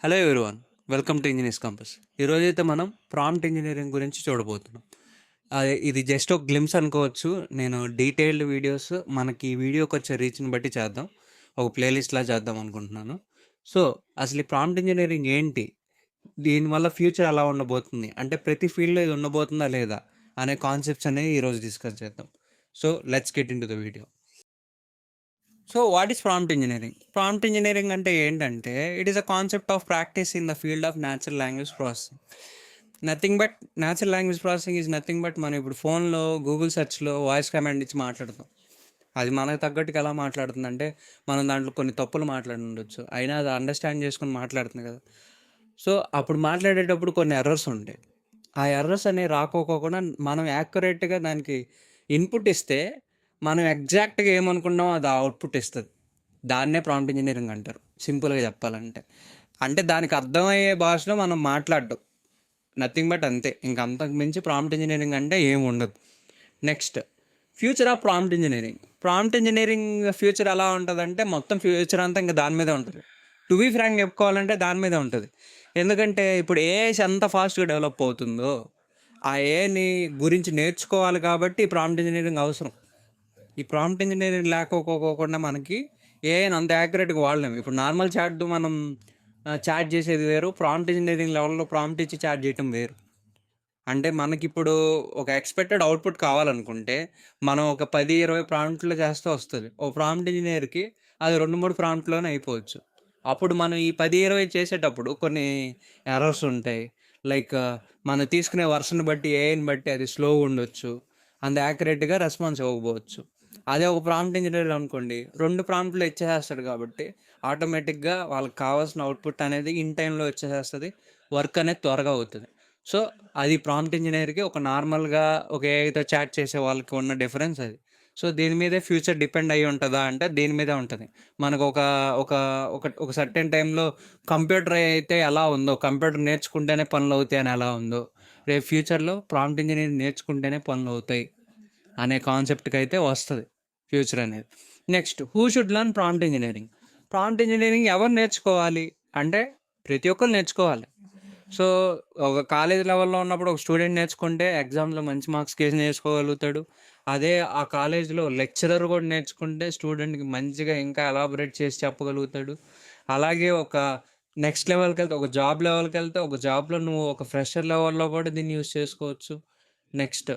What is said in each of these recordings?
Hello everyone, welcome to engineers compass. ఈరోజైతే మనం prompt engineering గురించి చూడబోతున్నాం. ఇది జస్ట్ ఒక గ్లిమ్స్ అనుకోవచ్చు. నేను డీటెయిల్డ్ వీడియోస్ మనకి ఈ వీడియోకి వచ్చే రీచ్ని బట్టి చేద్దాం, ఒక ప్లేలిస్ట్లా చేద్దాం అనుకుంటున్నాను. సో అసలు ఈ ప్రాంప్ట్ ఇంజనీరింగ్ ఏంటి, దీనివల్ల ఫ్యూచర్ ఎలా ఉండబోతుంది, అంటే ప్రతి ఫీల్డ్లో ఇది ఉండబోతుందా లేదా అనే కాన్సెప్ట్స్ అనేవి ఈరోజు డిస్కస్ చేద్దాం. So let's get in to the video. So what is prompt engineering? Prompt engineering అంటే ఏంటంటే, it is a concept of practice in the field of natural language processing. Nothing but natural language processing is nothing but మనం ఇప్పుడు ఫోన్లో Google సెర్చ్లో voice command ఇచ్చి మాట్లాడతాం. అది మనకు తగ్గట్టుగా ఎలా మాట్లాడుతుందంటే, మనం దాంట్లో కొన్ని తప్పులు మాట్లాడి ఉండొచ్చు, అయినా అది అండర్స్టాండ్ చేసుకుని మాట్లాడుతుంది కదా. సో అప్పుడు మాట్లాడేటప్పుడు కొన్ని ఎర్రర్స్ ఉంటాయి. ఆ ఎర్రర్స్ అనేవి రాకోకుండా మనం యాక్యురేట్గా దానికి ఇన్పుట్ ఇస్తే, మనం ఎగ్జాక్ట్గా ఏమనుకున్నామో అది అవుట్పుట్ ఇస్తుంది. దాన్నే ప్రాంప్ట్ ఇంజనీరింగ్ అంటారు, సింపుల్గా చెప్పాలంటే. అంటే దానికి అర్థమయ్యే భాషలో మనం మాట్లాడడం, నథింగ్ బట్ అంతే. అంతకు మించి ప్రాంప్ట్ ఇంజనీరింగ్ అంటే ఏమి ఉండదు. Next, future of prompt engineering. Prompt engineering future ఎలా ఉంటుందంటే, మొత్తం ఫ్యూచర్ అంతా ఇంకా దాని మీదే ఉంటుంది. టు బీ ఫ్రాంక్ చెప్పుకోవాలంటే దాని మీదే ఉంటుంది. ఎందుకంటే ఇప్పుడు ఏఐ ఎంత ఫాస్ట్గా డెవలప్ అవుతుందో, ఆ ఏఐని గురించి నేర్చుకోవాలి కాబట్టి ప్రాంప్ట్ ఇంజనీరింగ్ అవసరం. ఈ ప్రాంప్ట్ ఇంజనీరింగ్ లేకపోకుండా మనకి ఏఐని అంత యాక్యురేట్గా వాడలేము. ఇప్పుడు నార్మల్ చాట్ మనం చాట్ చేసేది వేరు, ప్రాంప్ట్ ఇంజనీరింగ్ లెవెల్లో ప్రాంప్ట్ ఇచ్చి చాట్ చేయటం వేరు. అంటే మనకిప్పుడు ఒక ఎక్స్పెక్టెడ్ అవుట్పుట్ కావాలనుకుంటే, మనం ఒక 10-20 ప్రాంప్ట్లు చేస్తే వస్తుంది. ఓ ప్రాంప్ట్ ఇంజనీర్కి అది 2-3 ప్రాంప్ట్లోనే అయిపోవచ్చు. అప్పుడు మనం ఈ 10-20 చేసేటప్పుడు కొన్ని ఎర్రర్స్ ఉంటాయి. లైక్ మనం తీసుకునే వర్షన్ బట్టి, ఏఐని బట్టి అది స్లోగా ఉండొచ్చు, అంత యాక్యురేట్గా రెస్పాన్స్ ఇవ్వకపోవచ్చు. అదే ఒక ప్రాంప్ట్ ఇంజనీర్ అనుకోండి, 2 ప్రాంప్ట్లు ఇచ్చేసేస్తాడు కాబట్టి ఆటోమేటిక్గా వాళ్ళకి కావాల్సిన అవుట్పుట్ అనేది ఇన్ టైంలో వచ్చేసేస్తుంది, వర్క్ అనేది త్వరగా అవుతుంది. సో అది ప్రాంప్ట్ ఇంజనీర్కి ఒక నార్మల్గా ఒక ఏఐతో చాట్ చేసే వాళ్ళకి ఉన్న డిఫరెన్స్ అది. సో దీని మీదే ఫ్యూచర్ డిపెండ్ అయ్యి ఉంటుందా అంటే దీని మీదే ఉంటుంది. మనకు ఒక ఒక ఒక ఒక సర్టెన్ టైంలో కంప్యూటర్ అయితే ఎలా ఉందో, కంప్యూటర్ నేర్చుకుంటేనే పనులు అవుతాయి అని ఎలా ఉందో, రేపు ఫ్యూచర్లో ప్రాంప్ట్ ఇంజనీరింగ్ నేర్చుకుంటేనే పనులు అవుతాయి అనే కాన్సెప్ట్కి అయితే వస్తుంది ఫ్యూచర్ అనేది. Next, who should learn prompt engineering? Prompt engineering ఎవరు నేర్చుకోవాలి అంటే, ప్రతి ఒక్కరు నేర్చుకోవాలి. సో ఒక కాలేజ్ లెవెల్లో ఉన్నప్పుడు ఒక స్టూడెంట్ నేర్చుకుంటే ఎగ్జామ్లో మంచి మార్క్స్ కేసి నేర్చుకోగలుగుతాడు. అదే ఆ కాలేజ్లో లెక్చరర్ కూడా నేర్చుకుంటే స్టూడెంట్కి మంచిగా ఇంకా ఎలాబొరేట్ చేసి చెప్పగలుగుతాడు. అలాగే ఒక నెక్స్ట్ లెవెల్కి వెళ్తే, ఒక జాబ్ లెవెల్కి వెళ్తే, ఒక జాబ్లో నువ్వు ఒక ఫ్రెషర్ లెవెల్లో కూడా దీన్ని యూస్ చేసుకోవచ్చు. నెక్స్ట్,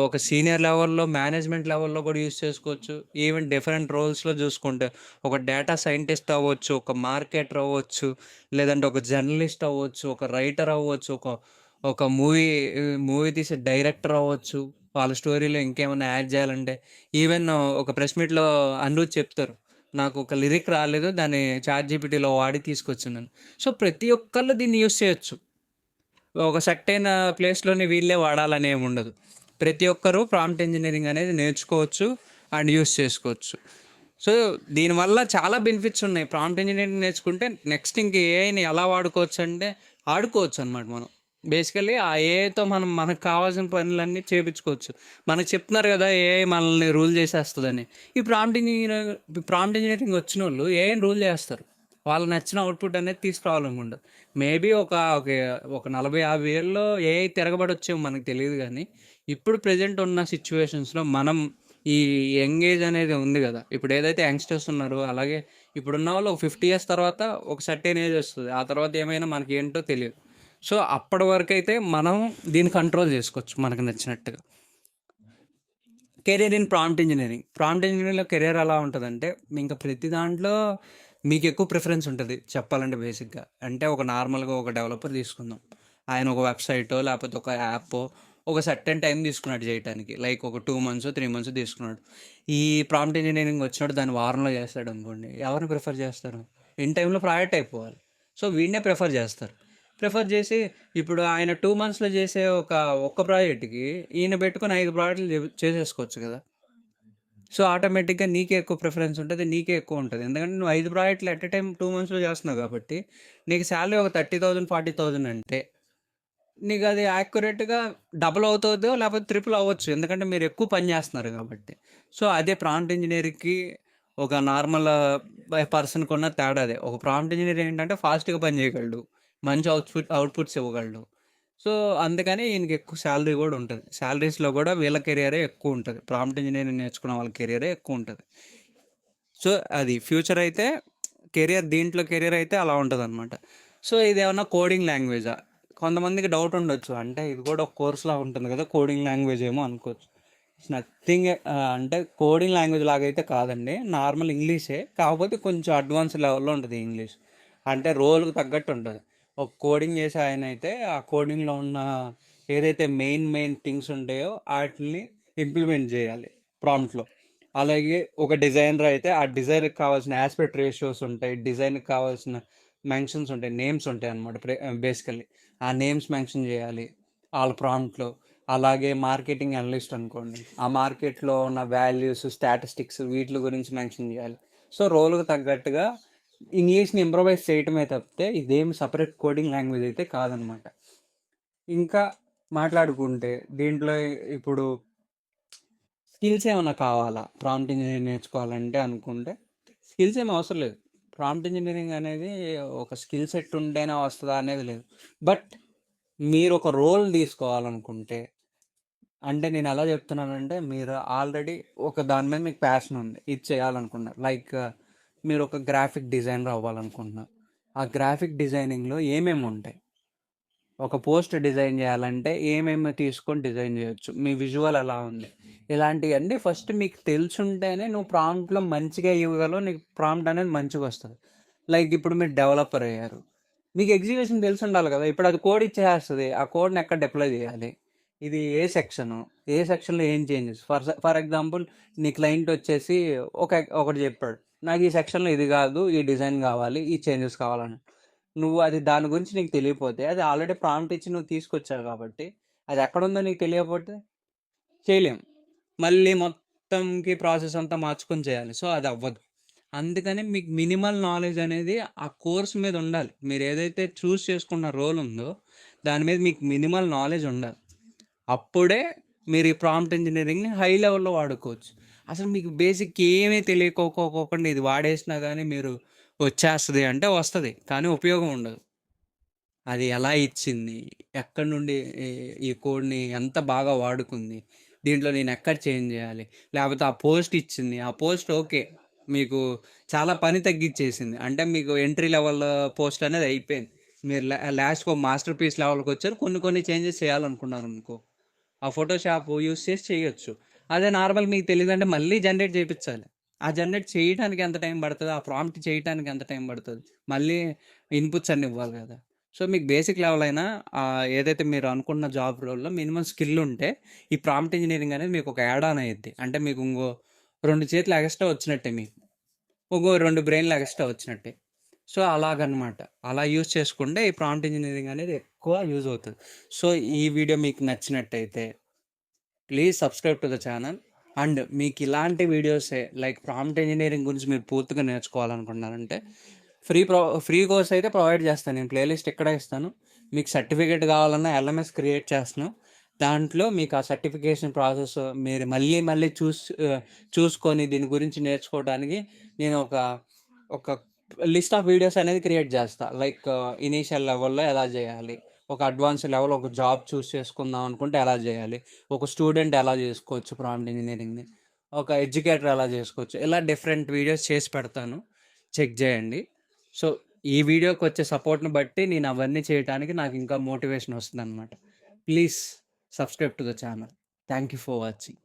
ఒక సీనియర్ లెవెల్లో, మేనేజ్మెంట్ లెవెల్లో కూడా యూస్ చేసుకోవచ్చు. ఈవెన్ డిఫరెంట్ రోల్స్లో చూసుకుంటే, ఒక డేటా సైంటిస్ట్ అవ్వచ్చు, ఒక మార్కెటర్ అవ్వచ్చు, లేదంటే ఒక జర్నలిస్ట్ అవ్వచ్చు, ఒక రైటర్ అవ్వచ్చు, ఒక ఒక మూవీ మూవీ తీసే డైరెక్టర్ అవ్వచ్చు. వాళ్ళ స్టోరీలో ఇంకేమైనా యాడ్ చేయాలంటే, ఈవెన్ ఒక ప్రెస్ మీట్లో అనిరుద్ చెప్తారు, నాకు ఒక లిరిక్ రాలేదు, దాన్ని చాట్ జీపీటీలో వాడి తీసుకొచ్చున్నాను. సో ప్రతి ఒక్కళ్ళు దీన్ని యూస్ చేయొచ్చు. ఒక సర్టెన్ ప్లేస్లోనే వీళ్ళే వాడాలని ఏమి ఉండదు. ప్రతి ఒక్కరూ ప్రాంప్ట్ ఇంజనీరింగ్ అనేది నేర్చుకోవచ్చు అండ్ యూస్ చేసుకోవచ్చు. సో దీనివల్ల చాలా బెనిఫిట్స్ ఉన్నాయి. ప్రాంప్ట్ ఇంజనీరింగ్ నేర్చుకుంటే నెక్స్ట్ ఇంక ఏఐని ఎలా వాడుకోవచ్చు అంటే, ఆడుకోవచ్చు అనమాట మనం. బేసికలీ ఆ ఏఐతో మనం మనకు కావాల్సిన పనులన్నీ చేపించుకోవచ్చు. మనకు చెప్తున్నారు కదా ఏఐ మనల్ని రూల్ చేసేస్తుందని. ఈ ప్రాంప్ట్ ఇంజనీరింగ్ వచ్చిన వాళ్ళు ఏఐని రూల్ చేస్తారు. వాళ్ళకి నచ్చిన అవుట్పుట్ అనేది తీసుకురావాలనుకుంటారు. మేబీ ఒక 40-50 ఏళ్ళలో ఏఐ తిరగబడొచ్చేమో మనకు తెలియదు కానీ, ఇప్పుడు ప్రజెంట్ ఉన్న సిచ్యువేషన్స్లో మనం ఈ యంగ్ ఏజ్ అనేది ఉంది కదా, ఇప్పుడు ఏదైతే యంగ్స్టర్స్ ఉన్నారో, అలాగే ఇప్పుడున్న వాళ్ళు ఒక 50 ఇయర్స్ తర్వాత ఒక సర్టెన్ ఏజ్ వస్తుంది. ఆ తర్వాత ఏమైనా మనకి ఏంటో తెలియదు. సో అప్పటి వరకు అయితే మనం దీన్ని కంట్రోల్ చేసుకోవచ్చు మనకు నచ్చినట్టుగా. Career in prompt engineering. Prompt ఇంజనీరింగ్లో కెరీర్ ఎలా ఉంటుందంటే, ఇంకా ప్రతి దాంట్లో మీకు ఎక్కువ ప్రిఫరెన్స్ ఉంటుంది చెప్పాలంటే. బేసిక్గా అంటే ఒక నార్మల్గా ఒక డెవలపర్ తీసుకుందాం, ఆయన ఒక వెబ్సైటో లేకపోతే ఒక యాప్ ఒక సర్టెన్ టైం తీసుకున్నాడు చేయడానికి, లైక్ ఒక 2 months 3 months తీసుకున్నాడు. ఈ ప్రాంప్ట్ ఇంజనీరింగ్ వచ్చినప్పుడు దాన్ని వారంలో చేస్తాడు అనుకోండి, ఎవరిని ప్రిఫర్ చేస్తారు? ఇన్ టైంలో ప్రాజెక్ట్ అయిపోవాలి. సో వీడినే ప్రిఫర్ చేస్తారు. ప్రిఫర్ చేసి ఇప్పుడు ఆయన 2 monthsలో చేసే ఒక్క ప్రాజెక్ట్కి ఈయన పెట్టుకొని 5 ప్రాజెక్టులు చేసేసుకోవచ్చు కదా. సో ఆటోమేటిక్గా నీకే ఎక్కువ ప్రిఫరెన్స్ ఉంటుంది, నీకే ఎక్కువ ఉంటుంది. ఎందుకంటే నువ్వు 5 ప్రాజెక్టులు ఎట్ ఎ టైం 2 monthsలో చేస్తున్నావు కాబట్టి, నీకు శాలరీ ఒక 30,000 40,000 అంటే నీకు అది యాక్యురేట్గా డబుల్ అవుతుందో లేకపోతే ట్రిపుల్ అవ్వచ్చు, ఎందుకంటే మీరు ఎక్కువ పని చేస్తున్నారు కాబట్టి. సో అదే ప్రాంప్ట్ ఇంజనీరింగ్కి ఒక నార్మల్ పర్సన్‌కి ఉన్న తేడా అదే. ఒక ప్రాంప్ట్ ఇంజినీర్ ఏంటంటే ఫాస్ట్‌గా పని చేయగలడు. మంచి అవుట్‌పుట్స్ ఇవ్వగలడు. సో, అందుకని ఈయనకి ఎక్కువ సాలరీ గూడా ఉంటది. సాలరీస్‌లో గూడా వీళ్ళ కెరియరే ఎక్కువుంటది. ప్రాంప్ట్ ఇంజినీరింగ్ నేర్చుకున్న వాళ్ళ కెరియరే ఎక్కువుంటది. సో, అది ఫ్యూచర్ అయితే దీంట్లో కెరియర్ అయితే అలా ఉంటదనమాట. సో, ఇదేమన్నా కోడింగ్ లాంగ్వేజా? కొంతమందికి డౌట్ ఉండొచ్చు. అంటే ఇది కూడా ఒక కోర్స్‌లా ఉంటుంది కదా! కోడింగ్ లాంగ్వేజ్ ఏమో అనుకోవచ్చు. It's nothing. అంటే కోడింగ్ లాంగ్వేజ్ లాగైతే కాదండి. నార్మల్ ఇంగ్లీషే. కాకపోతే కొంచెం అడ్వాన్స్ లెవెల్‌లో ఉంటది ఇంగ్లీష్. అంటే రోల్‌కి తగ్గట్టు ఉంటది. ఒక కోడింగ్ చేసే ఆయనైతే ఆ కోడింగ్‌లో ఉన్న ఏదైతే మెయిన్ థింగ్స్ ఉంటాయో ఆటిల్ని ఇంప్లిమెంట్ చేయాలి ప్రాంప్ట్‌లో. అలాగే ఒక డిజైనర్ అయితే ఆ డిజైన్‌కి కావాల్సిన యాస్పెక్ట్ రేషియోస్ ఉంటాయి. డిజైన్‌కి కావాల్సిన మెన్షన్స్ ఉంటాయి. నేమ్స్ ఉంటాయన్నమాట బేసికల్లీ. ఆ నేమ్స్ మెన్షన్ చేయాలి ఆళ్ళ ప్రాంప్ట్‌లో. అలాగే మార్కెటింగ్ అనలిస్ట్ అనుకోండి. ఆ మార్కెట్‌లో ఉన్న వాల్యూస్, స్టాటిస్టిక్స్ వీటిల గురించి మెన్షన్ చేయాలి. సో, రోల్‌కి తగ్గట్టుగా ఇంగ్లీష్‌ని ఇంప్రొవైజ్ చేయటమే తప్పితే ఇదేమి సెపరేట్ కోడింగ్ లాంగ్వేజ్ అయితే కాదనమాట. ఇంకా మాట్లాడుకుంటే దీంట్లో ఇప్పుడు స్కిల్స్ ఏమన్నా కావాలా? ప్రాంప్ట్ ఇంజినీరింగ్ నేర్చుకోవాలంటే అనుకుంటే, స్కిల్స్ ఏమి అవసరం లేదు. ప్రాంప్ట్ ఇంజినీరింగ్ అనేది ఒక స్కిల్ సెట్ ఉంటేనే వస్తదా అనేది లేదు. బట్ మీరు ఒక రోల్ తీసుకోవాలనుకుంటే, అంటే నేను ఎలా చెప్తున్నానంటే, మీరు ఆల్రెడీ ఒక దాని మీద మీకు ప్యాషన్ ఉంది. ఇది చేయాలనుకున్నారు. లైక్ మీరు ఒక గ్రాఫిక్ డిజైనర్ అవ్వాలనుకుంటున్నారు. ఆ గ్రాఫిక్ డిజైనింగ్‌లో ఏమేమి ఉంటాయి? ఒక పోస్ట్ డిజైన్ చేయాలంటే ఏమేమి తీసుకొని డిజైన్ చేయొచ్చు? మీ విజువల్ ఎలా ఉంది? ఇలాంటియన్నీ ఫస్ట్ మీకు తెలిసుంటేనే నువ్వు ప్రాంప్ట్‌లో మంచిగా ఇవ్వగలవు. నీకు ప్రాంప్ట్ అనేది మంచిగొస్తది. లైక్ ఇప్పుడు మీరు డెవలపర్ అయ్యారు. మీకు ఎగ్జిక్యూషన్ తెలిసుండాలి కదా! ఇప్పుడు అది కోడ్ ఇచ్చేస్తది. ఆ కోడ్‌ని ఎక్కడ డిప్లాయ్ చేయాలి? ఇది ఏ సెక్షను? ఏ సెక్షన్‌లో ఏం చేంజెస్? ఫర్ ఎగ్జాంపుల్ నీ క్లయింట్ వచ్చేసి ఒకటి చెప్పాడు. నాకు ఈ సెక్షన్‌లో ఇది కాదు. ఈ డిజైన్ కావాలి. ఈ చేంజెస్ కావాలని. నువ్వు అది దాని గురించి నీకు తెలియకపోతే అది ఆల్రెడీ ప్రాంప్ట్ ఇచ్చి నువ్వు తీసుకొచ్చావు కాబట్టి అది ఎక్కడుందో నీకు తెలియకపోతే చేయలేం. మళ్ళీ మొత్తంకి ప్రాసెస్ అంతా మార్చుకొని చేయాలి. సో, అది అవ్వదు. అందుకని మీకు మినిమల్ నాలెడ్జ్ అనేది ఆ కోర్స్ మీద ఉండాలి. మీరు ఏదైతే చేసుకున్న రోల్ ఉందో దాని మీద మీకు మినిమల్ నాలెడ్జ్ ఉండాలి. అప్పుడే మీరు ఈ ప్రాంప్ట్ ఇంజినీరింగ్‌ని హై లెవెల్‌లో వాడుకోవచ్చు. అసలు మీకు బేసిక్ ఏమీ తెలియకోకోకుండా ఇది వాడేసినా గానీ మీరు వచ్చేస్తది అంటే వస్తది. కానీ ఉపయోగం ఉండదు. అది ఎలా ఇచ్చింది? ఎక్కడి నుండి ఈ ఈ కోడ్‌ని ఎంత బాగా వాడుకుంది? దీంట్లో నేనెక్కడ చేంజ్ జేయాలి? లేపోతే ఆ పోస్ట్ ఇచ్చింది. ఆ పోస్ట్ ఓకే. మీకు చాలా పని తగ్గిచ్చేసింది. అంటే మీకు ఎంట్రీ లెవెల్ పోస్ట్ అనేది అయిపోయింది. మీరు లాస్ట్‌కి ఒక మాస్టర్ పీస్ లెవెల్‌కొచ్చారు. కొన్ని చేంజెస్ చేయాలనుకున్నారనుకో, ఆ ఫోటోషాప్ యూజ్ చేసి చేయొచ్చు. అదే నార్మల్ మీకు తెలీదంటే మళ్ళీ జనరేట్ చేపిచ్చాలి. ఆ జనరేట్ చేయటానికి ఎంత టైం పడతది? ఆ ప్రాంప్ట్ చేయటానికి ఎంత టైం పడతది? మళ్ళీ ఇన్‌పుట్స్ అన్నీ ఇవ్వాలి గదా! సో, మీకు బేసిక్ లెవెల్ అయినా ఏదైతే మీరు అనుకున్న జాబ్ రోల్‌లో మినిమమ్ స్కిల్ ఉంటే, ఈ ప్రాంప్ట్ ఇంజినీరింగ్ అనేది మీకు ఒక యాడ్ ఆన్ అయ్యిద్ది. అంటే మీకు 2 చేతులు ఎగస్ట్రా వచ్చినట్టే మీకు. 2 బ్రెయిన్‌లు ఎగస్ట్రా వచ్చినట్టే. సో, అలాగనమాట. అలా యూజ్ చేసుకుంటే ఈ ప్రాంప్ట్ ఇంజినీరింగ్ అనేది ఎక్కువ యూజ్ అవుతది. సో, ఈ వీడియో మీకు నచ్చినట్టయితే please subscribe to the channel. And మీకు ఇలాంటి వీడియోసే లైక్ ప్రాంప్ట్ ఇంజినీరింగ్ గురించి మీరు పూర్తిగా నేర్చుకోవాలనుకుంటున్నారంటే ఫ్రీ కోర్స్ అయితే ప్రొవైడ్ చేస్తాను. నేను ప్లేలిస్ట్ ఇక్కడే ఇస్తాను. మీకు సర్టిఫికేట్ కావాలన్నా ఎల్ఎంఎస్ క్రియేట్ చేస్తున్నాం. దాంట్లో మీకు ఆ సర్టిఫికేషన్ ప్రాసెస్ మీరు మళ్ళీ చూసుకొని దీని గురించి నేర్చుకోవడానికి నేను ఒక లిస్ట్ ఆఫ్ వీడియోస్ అనేది క్రియేట్ చేస్తా. లైక్ ఇనీషియల్ లెవెల్‌లో ఎలా చేయాలి? ఒక అడ్వాన్స్ లెవెల్ ఒక జాబ్ చేసుకుందాం అనుకుంటే ఎలా చేయాలి? ఒక స్టూడెంట్ ఎలా చేసుకోవచ్చు ప్రాంప్ట్ ఇంజినీరింగ్‌ని? ఒక ఎడ్యుకేటర్ ఎలా చేసుకోవచ్చు? ఇలా డిఫరెంట్ వీడియోస్ చేసి పెడతాను. చెక్ చేయండి. సో, ఈ వీడియోకొచ్చే సపోర్ట్‌ని బట్టి నేను అవన్నీ చేయటానికి నాకు ఇంకా మోటివేషన్ వస్తుందనమాట. Please subscribe to the channel. Thank you for watching.